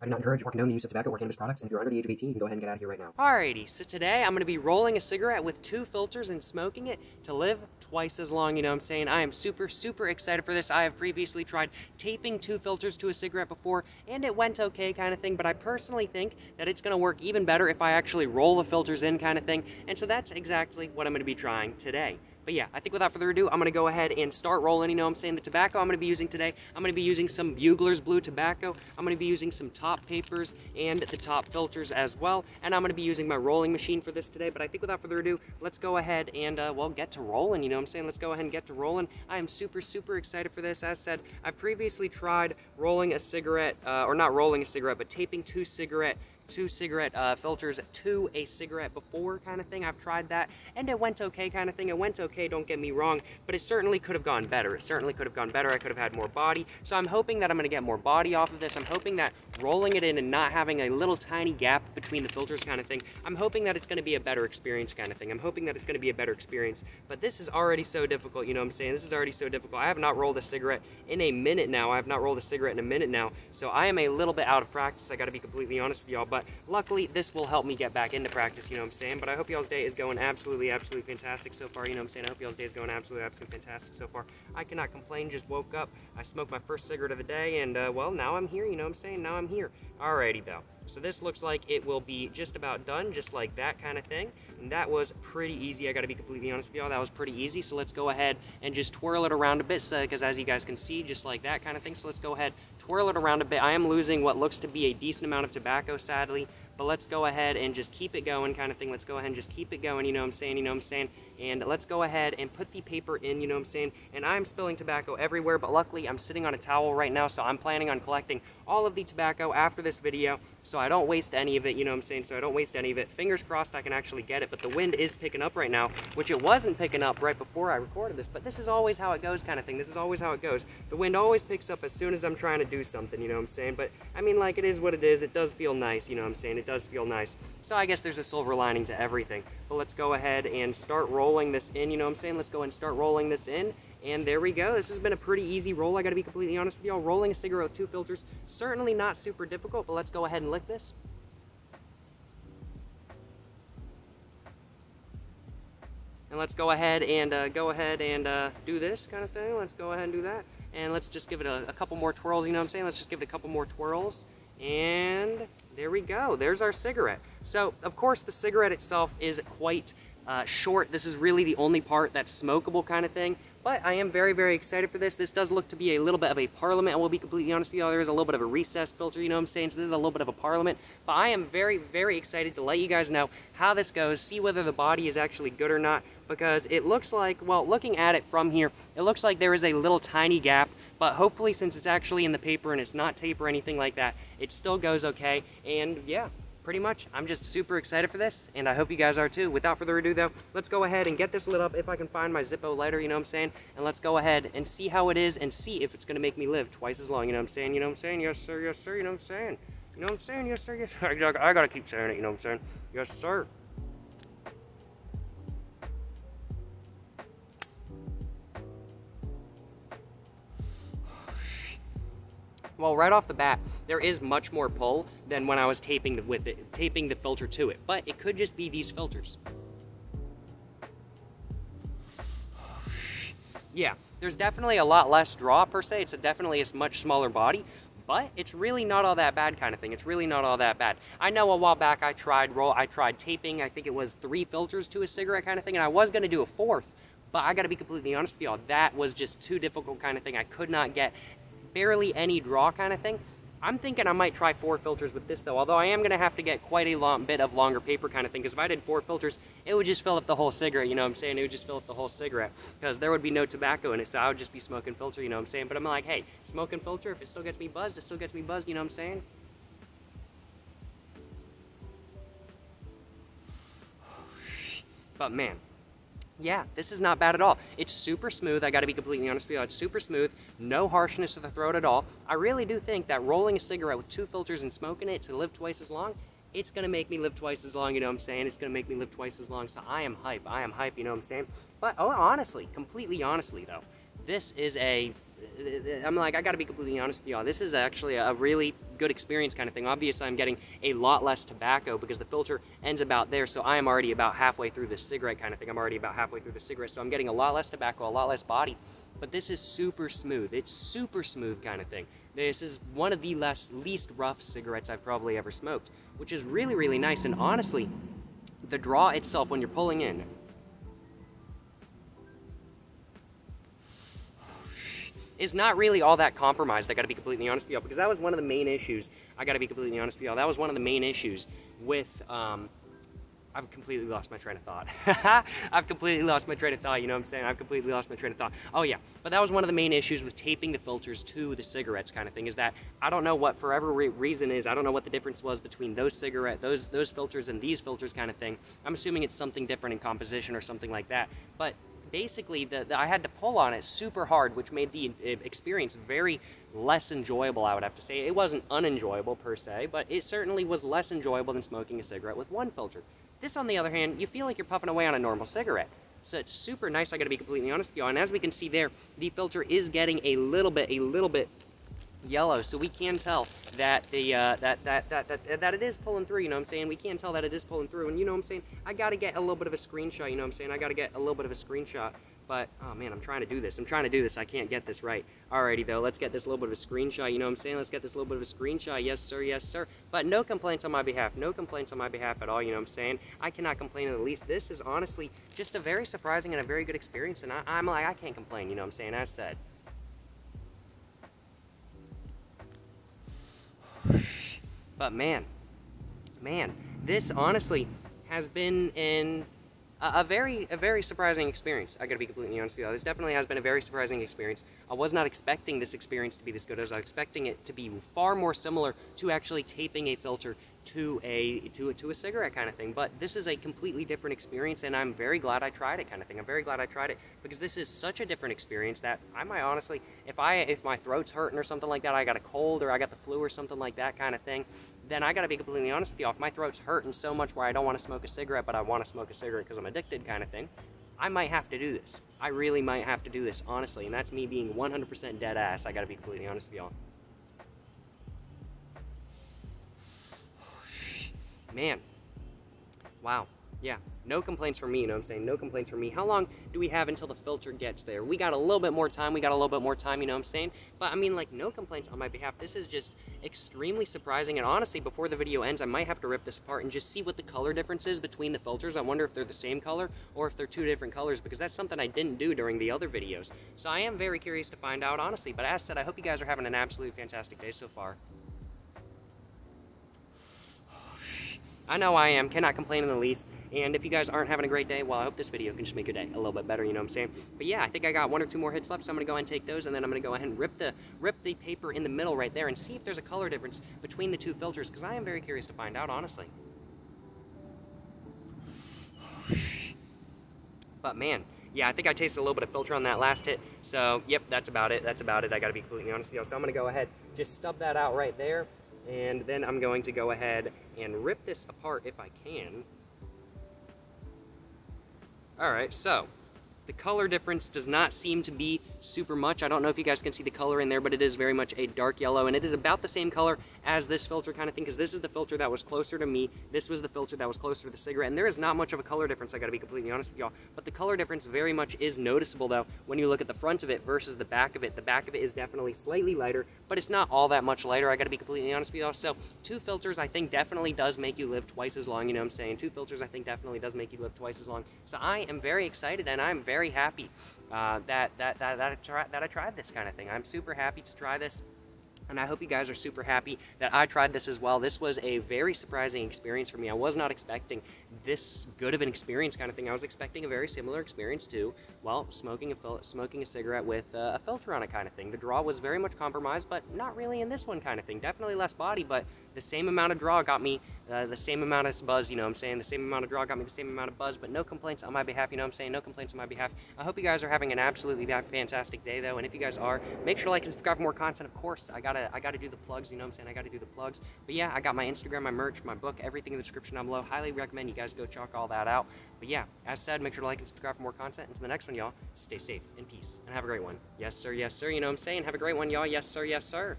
I do not encourage or condone the use of tobacco or cannabis products, and if you're under the age of 18, you can go ahead and get out of here right now. Alrighty, so today I'm going to be rolling a cigarette with 2 filters and smoking it to live twice as long, you know what I'm saying? I am super excited for this. I have previously tried taping 2 filters to a cigarette before, and it went okay kind of thing, but I personally think that it's going to work even better if I actually roll the filters in kind of thing, and so that's exactly what I'm going to be trying today. But yeah, I think without further ado, I'm going to go ahead and start rolling, you know what I'm saying? The tobacco I'm going to be using today, I'm going to be using some Bugler's Blue tobacco, I'm going to be using some top papers and the top filters as well, and I'm going to be using my rolling machine for this today. But I think without further ado, let's go ahead and, well, get to rolling, you know what I'm saying? Let's go ahead and get to rolling. I am super excited for this. As said, I've previously tried rolling a cigarette, or not rolling a cigarette, but taping two cigarette filters to a cigarette before kind of thing. I've tried that and it went okay kind of thing. It went okay, don't get me wrong, but it certainly could have gone better. It certainly could have gone better. I could have had more body. So I'm hoping that I'm going to get more body off of this. I'm hoping that rolling it in and not having a little tiny gap between the filters kind of thing, I'm hoping that it's going to be a better experience kind of thing. I'm hoping that it's going to be a better experience, but this is already so difficult, you know what I'm saying? This is already so difficult. I have not rolled a cigarette in a minute now. I have not rolled a cigarette in a minute now, so I am a little bit out of practice. I got to be completely honest with y'all, but luckily this will help me get back into practice, you know what I'm saying? But I hope y'all's day is going absolutely fantastic so far, you know what I'm saying? I hope y'all's day is going absolutely fantastic so far. I cannot complain, just woke up, I smoked my first cigarette of the day, and well, now I'm here, you know what I'm saying? Now I'm here. Alrighty though. So this looks like it will be just about done, just like that kind of thing. And that was pretty easy. I gotta be completely honest with y'all, that was pretty easy. So let's go ahead and just twirl it around a bit, because as you guys can see, just like that kind of thing. So let's go ahead, twirl it around a bit. I am losing what looks to be a decent amount of tobacco, sadly. But let's go ahead and just keep it going kind of thing. Let's go ahead and just keep it going, you know what I'm saying, you know what I'm saying? And let's go ahead and put the paper in, you know what I'm saying? And I'm spilling tobacco everywhere, but luckily I'm sitting on a towel right now, so I'm planning on collecting all of the tobacco after this video, so I don't waste any of it, you know what I'm saying? So I don't waste any of it. Fingers crossed I can actually get it, but the wind is picking up right now, which it wasn't picking up right before I recorded this, but this is always how it goes kind of thing. This is always how it goes. The wind always picks up as soon as I'm trying to do something, you know what I'm saying? But I mean, like, it is what it is. It does feel nice, you know what I'm saying? It does feel nice. So I guess there's a silver lining to everything. But let's go ahead and start rolling this in, you know what I'm saying? Let's go ahead and start rolling this in. And there we go. This has been a pretty easy roll. I gotta be completely honest with y'all. Rolling a cigarette with 2 filters, certainly not super difficult, but let's go ahead and lick this. And let's go ahead and do this kind of thing. Let's go ahead and do that. And let's just give it a couple more twirls, you know what I'm saying? Let's just give it a couple more twirls. And there we go. There's our cigarette. So, of course, the cigarette itself is quite short. This is really the only part that's smokable kind of thing. But I am very excited for this. This does look to be a little bit of a parliament. I will be completely honest with you. There is a little bit of a recessed filter, you know what I'm saying? So this is a little bit of a parliament. But I am very excited to let you guys know how this goes, see whether the body is actually good or not, because it looks like, well, looking at it from here, it looks like there is a little tiny gap, but hopefully since it's actually in the paper and it's not tape or anything like that, it still goes okay. And yeah, pretty much, I'm just super excited for this, and I hope you guys are too. Without further ado though, let's go ahead and get this lit up if I can find my Zippo lighter, you know what I'm saying? And let's go ahead and see how it is and see if it's gonna make me live twice as long, you know what I'm saying? You know what I'm saying? Yes sir, you know what I'm saying? You know what I'm saying? Yes sir, yes sir. I gotta keep saying it, you know what I'm saying? Yes sir. Well, right off the bat, there is much more pull than when I was taping the filter to it, but it could just be these filters. Yeah, there's definitely a lot less draw per se. It's definitely a much smaller body, but it's really not all that bad kind of thing. It's really not all that bad. I know a while back I tried taping, I think it was 3 filters to a cigarette kind of thing, and I was gonna do a 4th, but I gotta be completely honest with y'all, that was just too difficult kind of thing. I could not get barely any draw kind of thing. I'm thinking I might try 4 filters with this though, although I am gonna have to get quite a bit of longer paper kind of thing, because if I did 4 filters, it would just fill up the whole cigarette, you know what I'm saying? It would just fill up the whole cigarette, because there would be no tobacco in it, so I would just be smoking filter, you know what I'm saying? But I'm like, hey, smoking filter, if it still gets me buzzed, it still gets me buzzed, you know what I'm saying? But man, yeah, this is not bad at all. It's super smooth. I gotta be completely honest with you. It's super smooth. No harshness to the throat at all. I really do think that rolling a cigarette with 2 filters and smoking it to live twice as long, it's gonna make me live twice as long, you know what I'm saying? It's gonna make me live twice as long. So I am hype. I am hype, you know what I'm saying? But honestly, completely honestly though, this is a I'm like, I gotta be completely honest with y'all. This is actually a really good experience kind of thing. Obviously, I'm getting a lot less tobacco because the filter ends about there, so I am already about halfway through the cigarette kind of thing. I'm already about halfway through the cigarette, so I'm getting a lot less tobacco, a lot less body. But this is super smooth. It's super smooth kind of thing. This is one of the least rough cigarettes I've probably ever smoked, which is really, really nice. And honestly, the draw itself when you're pulling in, is not really all that compromised, I gotta be completely honest with y'all, because that was one of the main issues, I gotta be completely honest with y'all, that was one of the main issues with, I've completely lost my train of thought. I've completely lost my train of thought, you know what I'm saying? I've completely lost my train of thought. Oh yeah, but that was one of the main issues with taping the filters to the cigarettes kind of thing, is that I don't know what forever reason is, I don't know what the difference was between those those filters and these filters kind of thing. I'm assuming it's something different in composition or something like that, but basically, I had to pull on it super hard, which made the experience very less enjoyable, I would have to say. It wasn't unenjoyable per se, but it certainly was less enjoyable than smoking a cigarette with one filter. This, on the other hand, you feel like you're puffing away on a normal cigarette. So it's super nice, I gotta be completely honest with you. And as we can see there, the filter is getting a little bit yellow, so we can tell that the that it is pulling through, you know what I'm saying? We can tell that it is pulling through, and you know what I'm saying? I gotta get a little bit of a screenshot, you know what I'm saying? I gotta get a little bit of a screenshot, but oh man, I'm trying to do this, I can't get this right. Alrighty though, let's get this little bit of a screenshot, you know what I'm saying? Let's get this little bit of a screenshot, yes sir, but no complaints on my behalf, at all, you know what I'm saying? I cannot complain in the least. This is honestly just a very surprising and a very good experience, and I'm like, I can't complain, you know what I'm saying, as said. But man, this honestly has been a very surprising experience. I gotta be completely honest with you. This definitely has been a very surprising experience. I was not expecting this experience to be this good. I was expecting it to be far more similar to actually taping a filter to a cigarette kind of thing. But this is a completely different experience, and I'm very glad I tried it kind of thing. I'm very glad I tried it because this is such a different experience that I might honestly, if my throat's hurting or something like that, I got a cold or I got the flu or something like that kind of thing, then I gotta be completely honest with you. If my throat's hurting so much where I don't want to smoke a cigarette, but I want to smoke a cigarette because I'm addicted kind of thing, I might have to do this. I really might have to do this, honestly, and that's me being 100% dead ass. I gotta be completely honest with y'all. Man, wow, yeah, no complaints from me, you know what I'm saying? No complaints from me. How long do we have until the filter gets there? We got a little bit more time, you know what I'm saying? But I mean, like, no complaints on my behalf. This is just extremely surprising, and honestly, before the video ends, I might have to rip this apart and just see what the color difference is between the filters. I wonder if they're the same color or if they're two different colors, because that's something I didn't do during the other videos. So I am very curious to find out, honestly, but as said, I hope you guys are having an absolutely fantastic day so far. I know I am, cannot complain in the least, and if you guys aren't having a great day, well, I hope this video can just make your day a little bit better, you know what I'm saying? But yeah, I think I got one or two more hits left, so I'm going to go ahead and take those, and then I'm going to go ahead and rip the paper in the middle right there and see if there's a color difference between the two filters, because I am very curious to find out, honestly. But man, yeah, I think I tasted a little bit of filter on that last hit, so yep, that's about it, I got to be completely honest with you. So I'm going to go ahead, just stub that out right there, and then I'm going to go ahead and rip this apart if I can. Alright, so the color difference does not seem to be super much. I don't know if you guys can see the color in there, but it is very much a dark yellow, and it is about the same color as this filter kind of thing, because this is the filter that was closer to me, this was the filter that was closer to the cigarette, and there is not much of a color difference, I gotta be completely honest with y'all, but the color difference very much is noticeable though when you look at the front of it versus the back of it. The back of it is definitely slightly lighter, but it's not all that much lighter, I gotta be completely honest with y'all. So two filters I think definitely does make you live twice as long, you know what I'm saying? Two filters I think definitely does make you live twice as long. So I am very excited and I'm very happy that I tried this kind of thing. I'm super happy to try this, and I hope you guys are super happy that I tried this as well. This was a very surprising experience for me. I was not expecting this good of an experience kind of thing. I was expecting a very similar experience to, well, smoking a cigarette with a filter on it kind of thing. The draw was very much compromised, but not really in this one kind of thing. Definitely less body, but the same amount of draw got me the same amount of buzz, you know what I'm saying? The same amount of draw got me the same amount of buzz, but no complaints on my behalf, you know what I'm saying? No complaints on my behalf. I hope you guys are having an absolutely fantastic day, though, and if you guys are, make sure to like and subscribe for more content, of course. I gotta gotta do the plugs, you know what I'm saying? I gotta do the plugs. But yeah, I got my Instagram, my merch, my book, everything in the description down below. Highly recommend you guys go check all that out. But yeah, as said, make sure to like and subscribe for more content. Until the next one, y'all, stay safe and peace and have a great one. Yes, sir, you know what I'm saying? Have a great one, y'all. Yes, sir, yes, sir.